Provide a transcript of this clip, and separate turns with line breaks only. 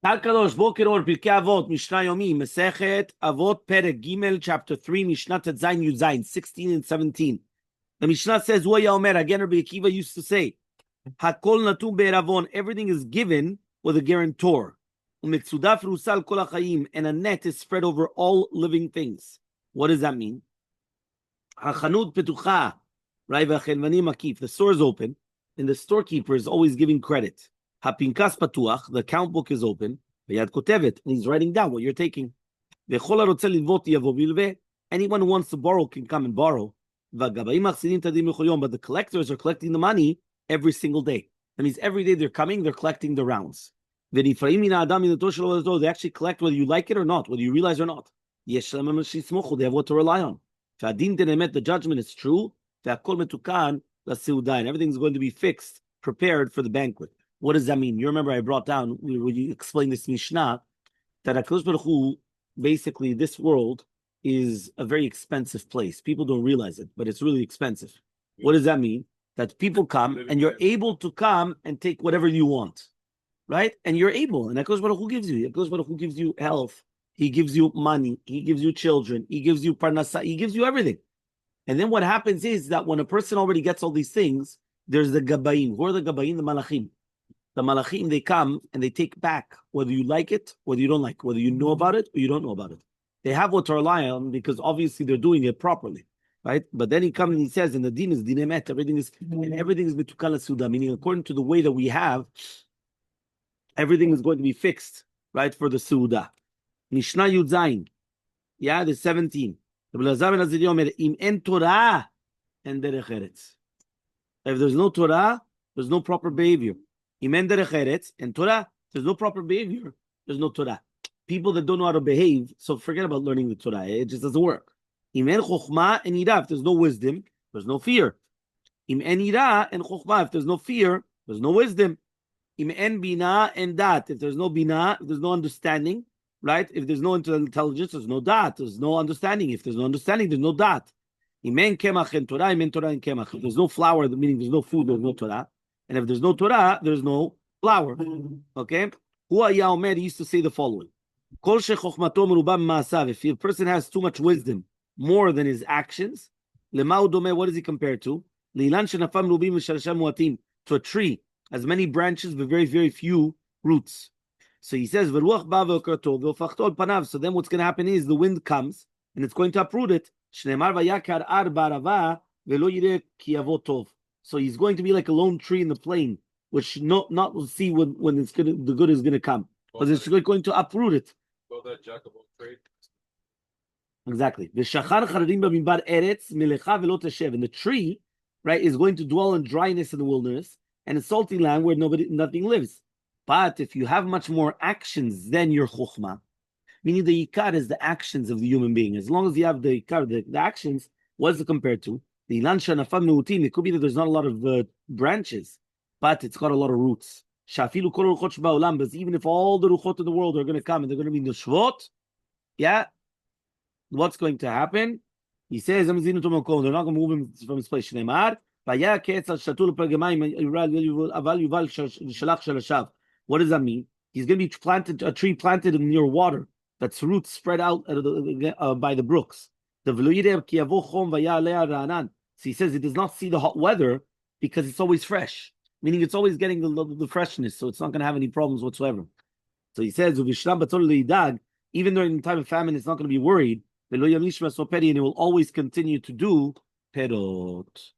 Kadosh Boker Or Pirkei Avot Mishna Yomi Masechet Avot Perek Gimel chapter 3 Mishnah Tetzayin Yudzayin 16 and 17. The Mishnah says, "Waya Omer." Again, Rabbi Akiva used to say, "Hakol natum be'eravon." Everything is given with a guarantor. Umetzudaf rusal kol hachayim, and a net is spread over all living things. What does that mean? Hachanut petucha, right? V'chelvani makif. The store is open, and the storekeeper is always giving credit. Hapinkas patuach. The account book is open. V'yad kotevet, and he's writing down what you're taking. V'chol harotzeh lilvot yavo bilveh. Anyone who wants to borrow can come and borrow. But the collectors are collecting the money every single day. That means every day they're coming, they're collecting the rounds. They actually collect whether you like it or not, whether you realize or not. They have what to rely on. The judgment is true, and everything's going to be fixed, prepared for the banquet. What does that mean? You remember I brought down, when you explained this Mishnah, that HaKadosh Baruch Hu, basically this world is a very expensive place. People don't realize it, but it's really expensive. What does that mean? That people come and you're able to come and take whatever you want, right? And you're able. And HaKadosh Baruch Hu gives you. HaKadosh Baruch Hu gives you health. He gives you money. He gives you children. He gives you parnasa. He gives you everything. And then what happens is that when a person already gets all these things, there's the gabayim. Who are the gabayim? The malachim. The malachim, they come and they take back whether you like it, whether you don't like it, whether you know about it or you don't know about it. They have what to rely on because obviously they're doing it properly, right? But then he comes and he says, and the din is din emet, everything is metukal suda, meaning according to the way that we have, everything is going to be fixed, right, for the suda. Mishnah Yudzayin, yeah, the 17. Im en Torah and derech eretz. If there's no Torah, there's no proper behavior. Im en derech eretz and Torah, there's no proper behavior, there's no Torah. People that don't know how to behave, so forget about learning the Torah. It just doesn't work. Im en chokhmah and ira. If there's no wisdom, there's no fear. Im en ira and chokhmah. If there's no fear, there's no wisdom. Im en bina and dat. If there's no bina, if there's no understanding, right? If there's no intelligence, there's no dat. There's no understanding. If there's no understanding, there's no dat. Im en kemach and Torah. Im en Torah and kemach. If there's no flour, meaning there's no food, there's no Torah. And if there's no Torah, there's no flour. Okay? Hu haya omer, he used to say the following. If a person has too much wisdom, more than his actions, what is he compared to? To a tree, as many branches but very, very few roots. So he says, so then what's going to happen is the wind comes and it's going to uproot it. So he's going to be like a lone tree in the plain, which not will see when it's the good is going to come. Because it's going to uproot it. Exactly. And the tree, right, is going to dwell in dryness in the wilderness and a salty land where nothing lives. But if you have much more actions than your chokhmah, meaning the yikar is the actions of the human being. As long as you have the yikar, the actions, what is it compared to? The it could be that there's not a lot of branches, but it's got a lot of roots. But even if all the ruchot in the world are going to come and they're going to be neshvot, yeah, what's going to happen? He says, they're not going to move him from his place. What does that mean? He's going to be a tree planted near water that's roots spread out by the brooks. So he says it does not see the hot weather because it's always fresh. Meaning it's always getting the freshness, so it's not going to have any problems whatsoever. So he says, even during the time of famine, it's not going to be worried, and it will always continue to do perot.